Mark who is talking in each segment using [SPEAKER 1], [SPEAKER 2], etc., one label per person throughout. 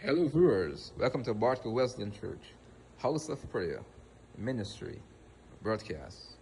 [SPEAKER 1] Hello, viewers. Welcome to Bartow Wesleyan Church, House of Prayer, Ministry, Broadcast.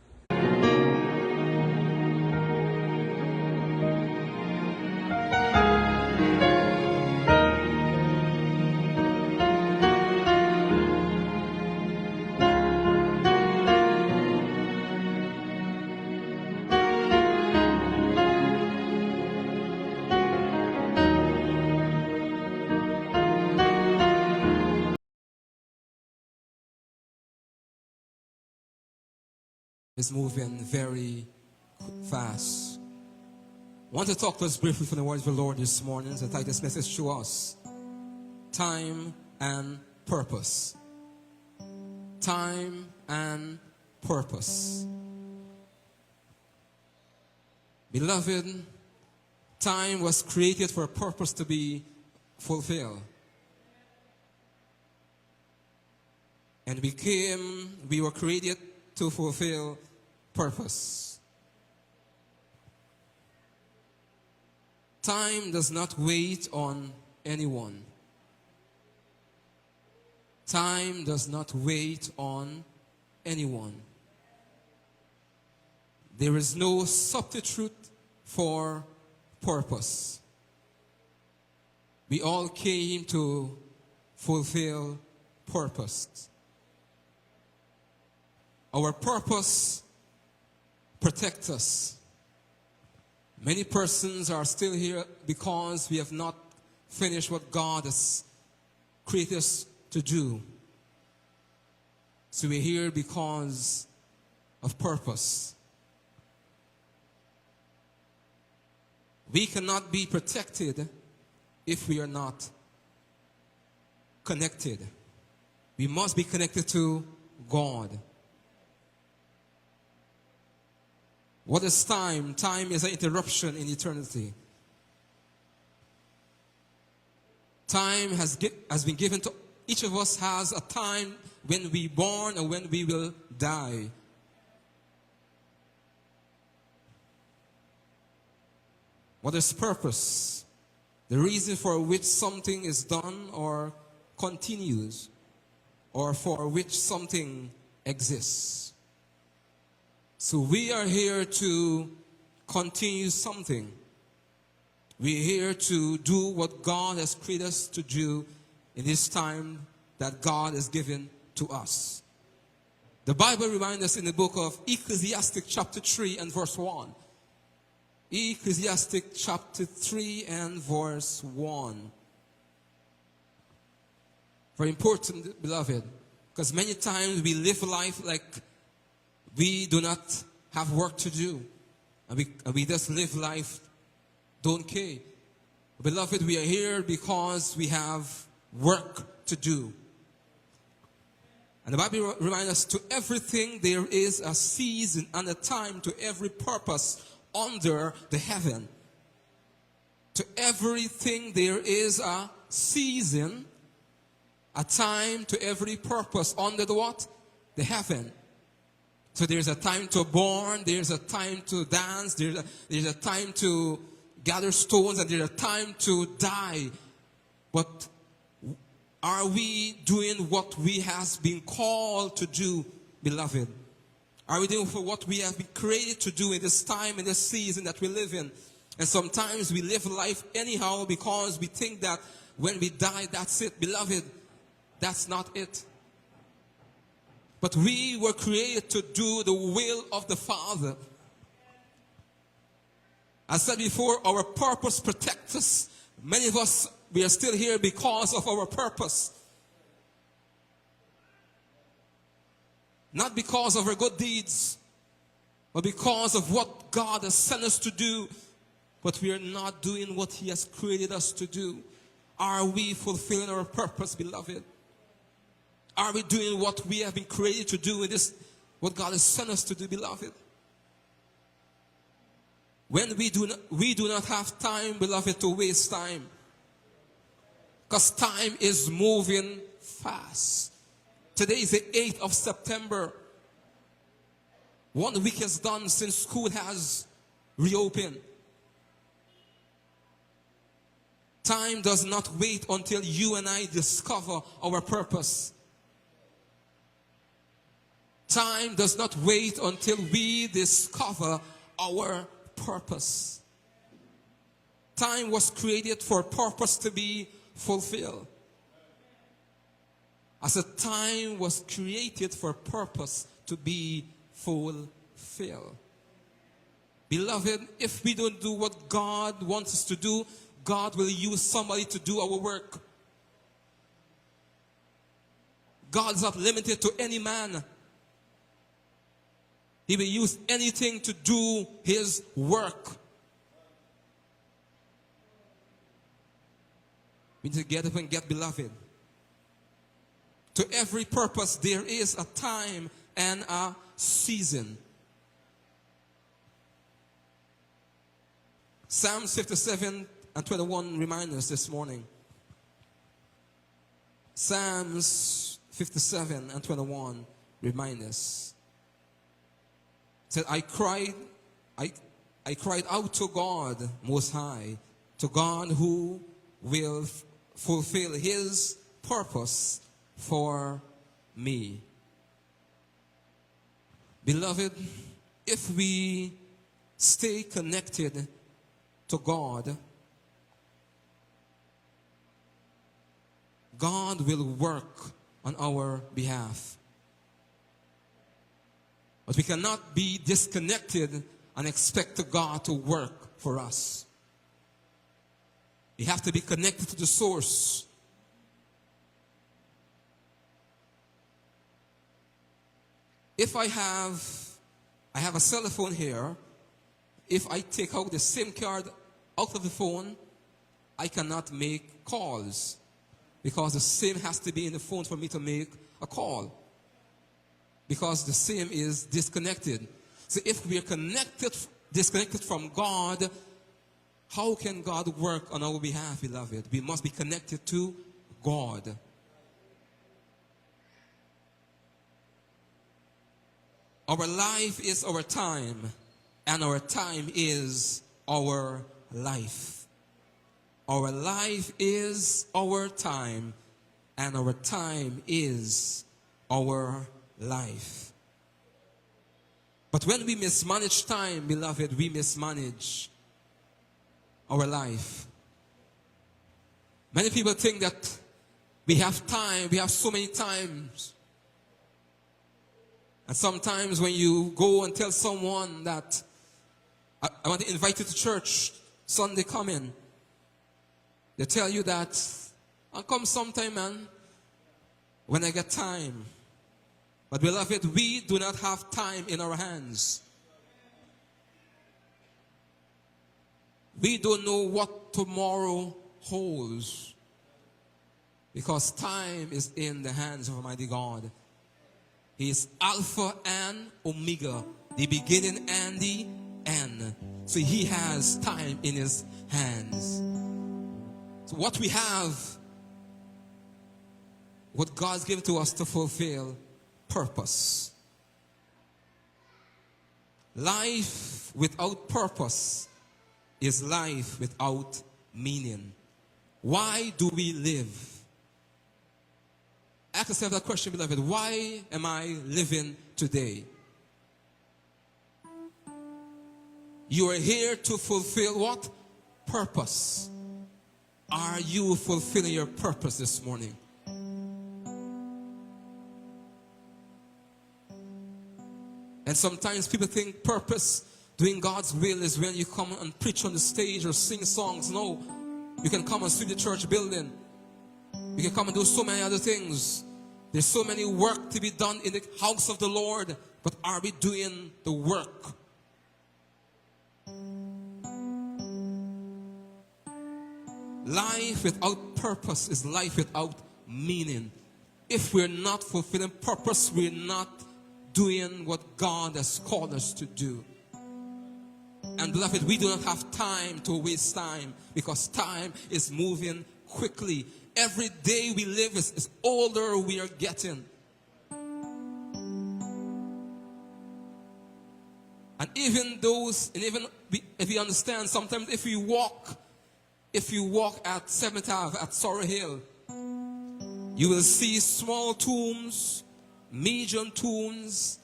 [SPEAKER 2] Is moving very fast. I want to talk to us briefly from the words of the Lord this morning to take this message to us. Time and purpose. Time and purpose. Beloved, time was created for a purpose to be fulfilled. And we were created to fulfill purpose. Time does not wait on anyone. Time does not wait on anyone. There is no substitute for purpose. We all came to fulfill purpose. Our purpose protects us. Many persons are still here because we have not finished what God has created us to do. So we're here because of purpose. We cannot be protected if we are not connected. We must be connected to God. What is time? Time is an interruption in eternity. Time has been given to each of us, has a time when we born and when we will die. What is purpose? The reason for which something is done or continues, or for which something exists. So we are here to continue something. We're here to do what God has created us to do in this time that God has given to us. The Bible reminds us in the book of Ecclesiastes chapter 3 and verse 1. Ecclesiastes chapter 3 and verse 1. Very important, beloved, because many times we live life like we do not have work to do. And we just live life, don't care. Beloved, we are here because we have work to do. And the Bible reminds us, to everything there is a season and a time to every purpose under the heaven. To everything there is a season, a time to every purpose under the what? The heaven. So there's a time to born, there's a time to dance, there's a time to gather stones, and there's a time to die. But are we doing what we have been called to do, beloved? Are we doing for what we have been created to do in this time, in this season that we live in? And sometimes we live life anyhow because we think that when we die, that's it. Beloved, that's not it. But we were created to do the will of the Father. I said before, our purpose protects us. Many of us, we are still here because of our purpose. Not because of our good deeds, but because of what God has sent us to do. But we are not doing what He has created us to do. Are we fulfilling our purpose, beloved? Are we doing what we have been created to do in this, what God has sent us to do, beloved? When we do not have time, beloved, to waste time. Because time is moving fast. Today is the 8th of September. 1 week has done since school has reopened. Time does not wait until you and I discover our purpose. Time does not wait until we discover our purpose. Time was created for purpose to be fulfilled. As a time was created for purpose to be fulfilled. Beloved, if we don't do what God wants us to do, God will use somebody to do our work. God is not limited to any man. He will use anything to do his work. We need to get up and get, beloved. To every purpose there is a time and a season. Psalms 57 and 21 remind us this morning. Psalms 57 and 21 remind us. It said, I cried out to God Most High, to God who will fulfill his purpose for me. Beloved, if we stay connected to God, God will work on our behalf. But we cannot be disconnected and expect God to work for us. We have to be connected to the source. If I have a cell phone here, if I take out the SIM card out of the phone, I cannot make calls because the SIM has to be in the phone for me to make a call, because the SIM is disconnected. So if we are disconnected from God, how can God work on our behalf, beloved? We must be connected to God. Our life is our time, and our time is our life. Our life is our time, and our time is our life. But when we mismanage time, beloved, we mismanage our life. Many people think that we have time, we have so many times. And sometimes when you go and tell someone that I want to invite you to church Sunday coming, they tell you that I'll come sometime, man, when I get time. But beloved, we do not have time in our hands. We don't know what tomorrow holds, because time is in the hands of Almighty God. He is Alpha and Omega, the beginning and the end. So he has time in his hands. So what we have, what God's given to us to fulfill purpose. Life without purpose is life without meaning. Why do we live? Ask yourself that question, beloved. Why am I living today? You are here to fulfill what? Purpose. Are you fulfilling your purpose this morning? And sometimes people think purpose, doing God's will, is when you come and preach on the stage or sing songs. No. You can come and sweep the church building. You can come and do so many other things. There's so many work to be done in the house of the Lord. But are we doing the work? Life without purpose is life without meaning. If we're not fulfilling purpose, we're not doing what God has called us to do. And beloved, we do not have time to waste time, because time is moving quickly. Every day we live is older we are getting. And even if we understand, sometimes if if you walk at 7th Ave at Sorrow Hill, you will see small tombs, medium tombs,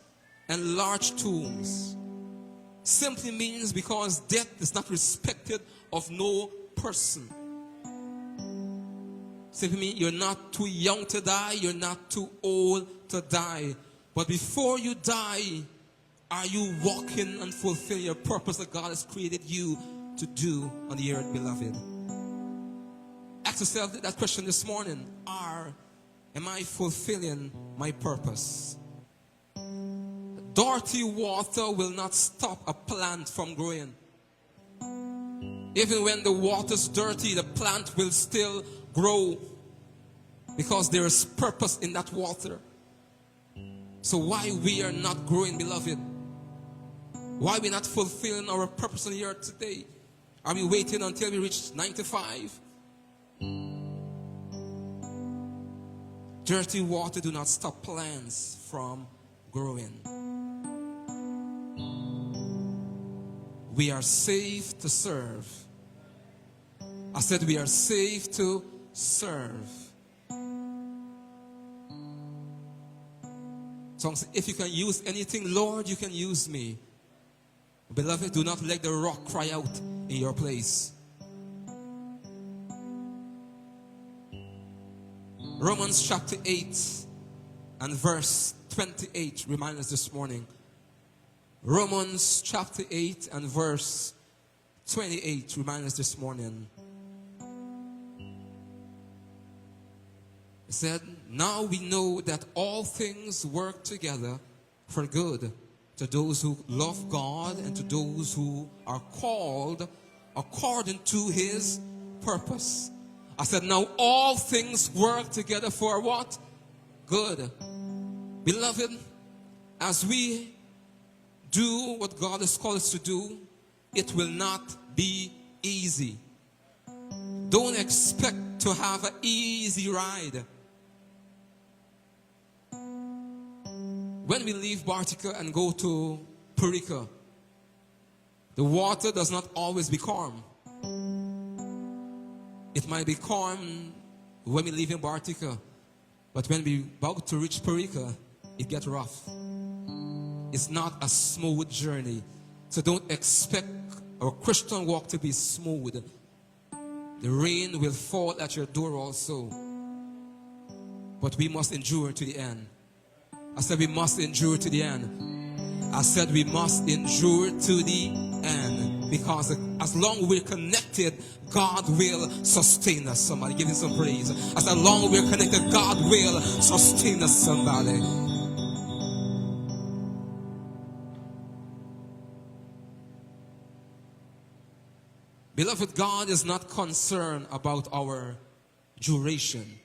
[SPEAKER 2] and large tombs. Simply means because death is not respected of no person. Simply means you're not too young to die, you're not too old to die. But before you die, are you walking and fulfilling your purpose that God has created you to do on the earth, beloved? Ask yourself that question this morning. Am I fulfilling my purpose? Dirty water will not stop a plant from growing. Even when the water's dirty, the plant will still grow because there is purpose in that water. So why we are not growing, beloved? Why we not fulfilling our purpose on the earth today? Are we waiting until we reach 95? Dirty water do not stop plants from growing. We are saved to serve. I said we are saved to serve. So if you can use anything, Lord, you can use me. Beloved, do not let the rock cry out in your place. Romans chapter 8 and verse 28 remind us this morning. Romans chapter 8 and verse 28 remind us this morning. It said, now we know that all things work together for good to those who love God and to those who are called according to his purpose. I said, now all things work together for what? Good. Beloved, as we do what God has called us to do, it will not be easy. Don't expect to have an easy ride. When we leave Bartica and go to Perica, the water does not always be calm. It might be calm when we leave in Bartica, but when we about to reach Perica, it gets rough. It's not a smooth journey. So don't expect our Christian walk to be smooth. The rain will fall at your door also. But we must endure to the end. I said we must endure to the end. I said we must endure to the end. Because as long as we're connected, God will sustain us. Somebody give him some praise. As long as we're connected, God will sustain us. Somebody. Beloved, God is not concerned about our duration.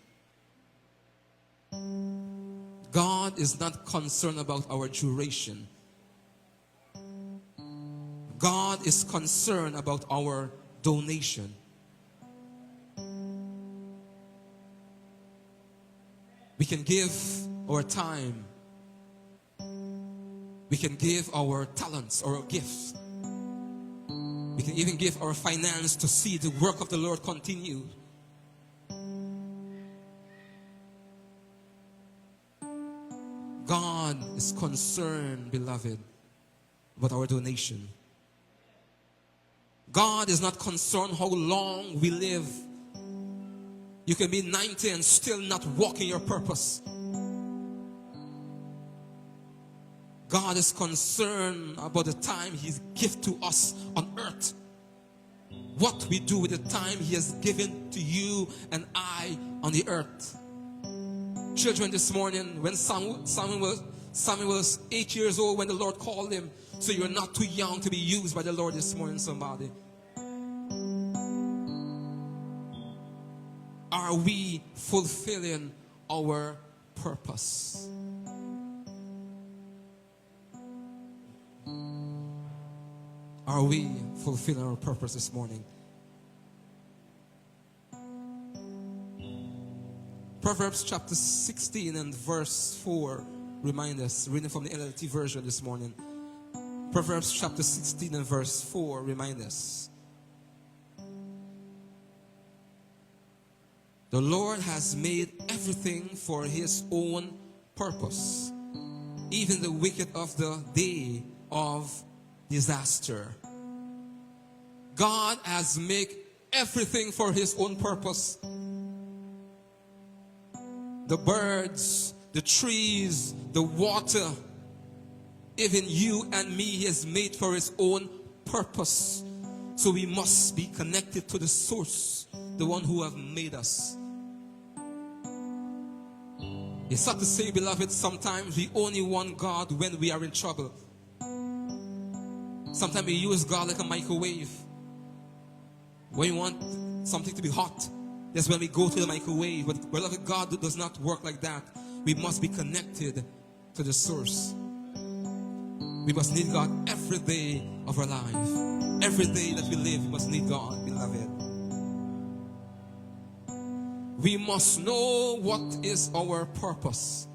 [SPEAKER 2] God is not concerned about our duration. God is concerned about our donation. We can give our time. We can give our talents or gifts. We can even give our finance to see the work of the Lord continue. God is concerned, beloved, about our donation. God is not concerned how long we live. You can be 90 and still not walk in your purpose. God is concerned about the time He's given to us on earth. What we do with the time He has given to you and I on the earth. Children, this morning, when Samuel was 8 years old when the Lord called him, so you're not too young to be used by the Lord this morning, somebody. Are we fulfilling our purpose? Are we fulfilling our purpose this morning? Proverbs chapter 16 and verse 4 remind us, reading from the NLT version this morning. Proverbs chapter 16 and verse 4 remind us. The Lord has made everything for his own purpose, even the wicked of the day of disaster. God has made everything for his own purpose. The birds, the trees, the water, even you and me, he has made for his own purpose. So we must be connected to the source, the one who have made us. It's not to say, beloved, sometimes we only want God when we are in trouble. Sometimes we use God like a microwave. When we want something to be hot, that's when we go to the microwave. But beloved, God does not work like that. We must be connected to the source. We must need God every day of our life. Every day that we live, we must need God, beloved. We must know what is our purpose.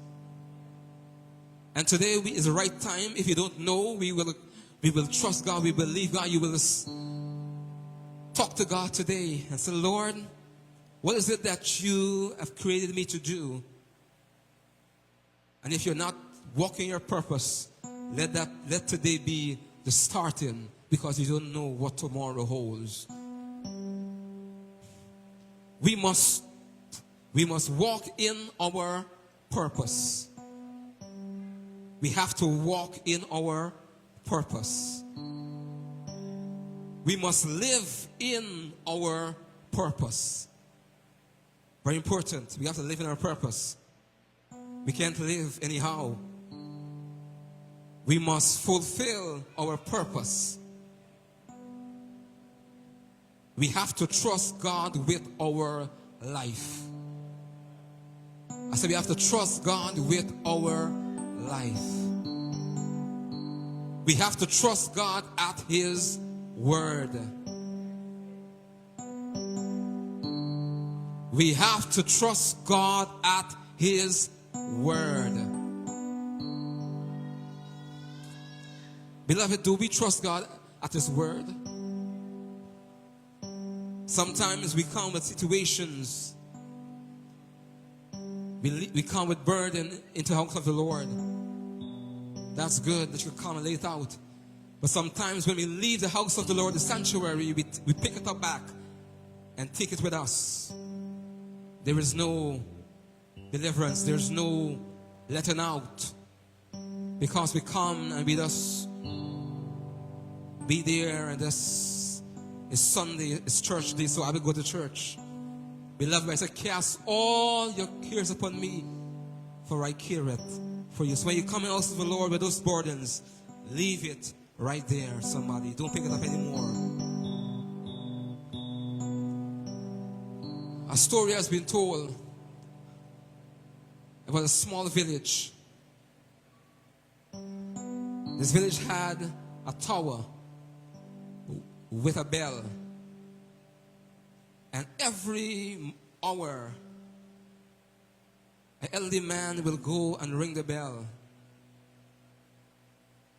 [SPEAKER 2] And today is the right time. If you don't know, we will trust God, we believe God. You will talk to God today and say, Lord, what is it that you have created me to do? And if you're not walking your purpose, let today be the starting, because you don't know what tomorrow holds. We must walk in our purpose. We have to walk in our purpose. We must live in our purpose. Very important. We have to live in our purpose. We can't live anyhow. We must fulfill our purpose. We have to trust God with our life. I said we have to trust God with our life. We have to trust God at his word. We have to trust God at his word. Beloved, do we trust God at his word? Sometimes we come with situations. We come with burden into the house of the Lord. That's good that you come and lay it out. But sometimes when we leave the house of the Lord, the sanctuary, we pick it up back and take it with us. There is no deliverance. There's no letting out. Because we come and we just be there, and this is Sunday, it's church day, so I will go to church. Beloved, I say, cast all your cares upon me, for I care it for you. So when you come in the house of the Lord with those burdens, leave it right there, somebody. Don't pick it up anymore. A story has been told about a small village. This village had a tower with a bell. And every hour, an elderly man will go and ring the bell.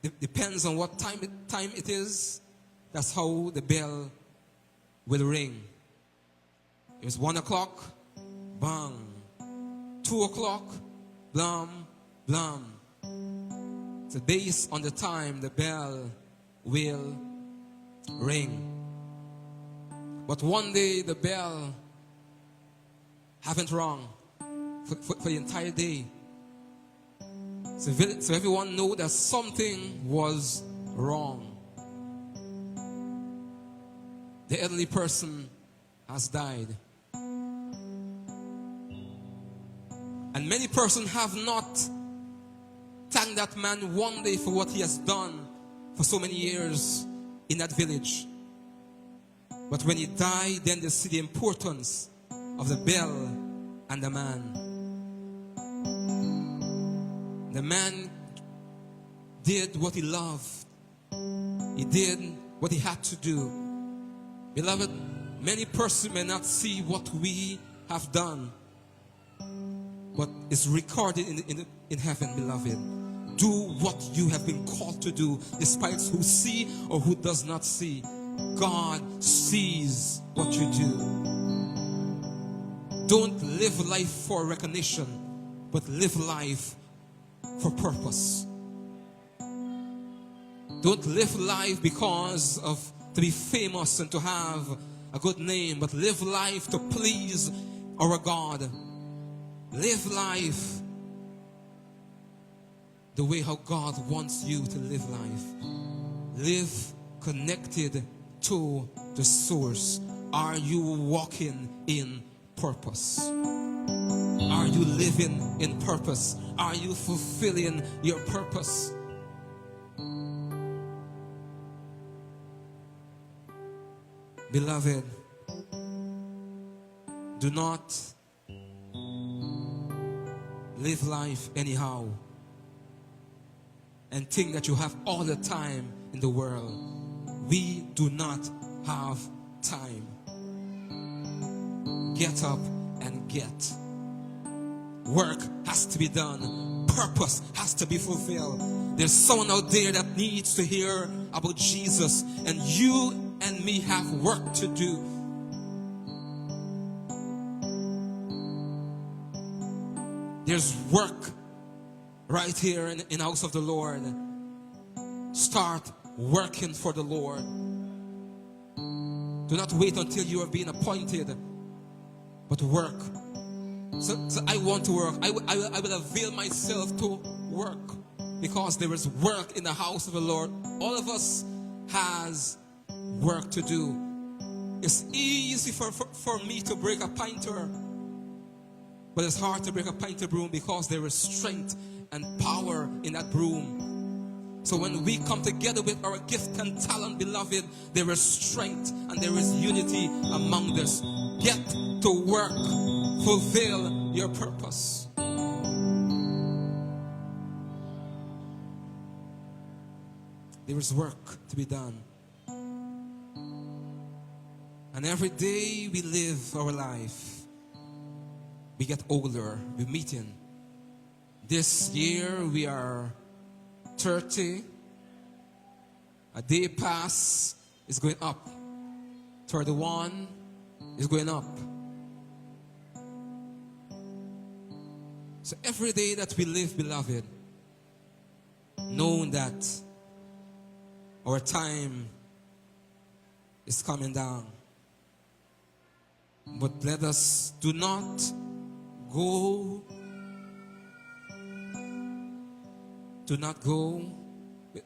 [SPEAKER 2] It depends on what time it is. That's how the bell will ring. It was 1 o'clock, bang. 2 o'clock, blam, blam. So based on the time, the bell will ring. But one day the bell haven't rung for the entire day. So everyone know that something was wrong. The elderly person has died. And many persons have not thanked that man one day for what he has done for so many years in that village. But when he died, then they see the importance of the bell and the man. The man did what he loved. He did what he had to do. Beloved, many persons may not see what we have done, but it's recorded in heaven, beloved. Do what you have been called to do, despite who see or who does not see. God sees what you do. Don't live life for recognition, but live life for purpose. Don't live life because of to be famous and to have a good name, but live life to please our God. Live life the way how God wants you to live life. Live connected to the source. Are you walking in purpose? Are you living in purpose? Are you fulfilling your purpose? Beloved, do not live life anyhow and think that you have all the time in the world. We do not have time. Get up and get. Work has to be done. Purpose has to be fulfilled. There's someone out there that needs to hear about Jesus, and you and me have work to do. There's work right here in the house of the Lord. Start working for the Lord. Do not wait until you are being appointed, but work. So I want to work. I will avail myself to work, because there is work in the house of the Lord. All of us has work to do. It's easy for me to break a pinter, but it's hard to break a pinter broom, because there is strength and power in that broom. So when we come together with our gift and talent, beloved, there is strength and there is unity among us. Get to work. Fulfill your purpose. There is work to be done. And every day we live our life, we get older, we're meeting. This year we are 30. A day pass is going up. 31 is going up. So every day that we live, beloved, knowing that our time is coming down. But let us do not go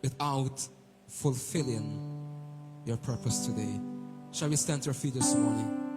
[SPEAKER 2] without fulfilling your purpose today. Shall we stand to our feet this morning?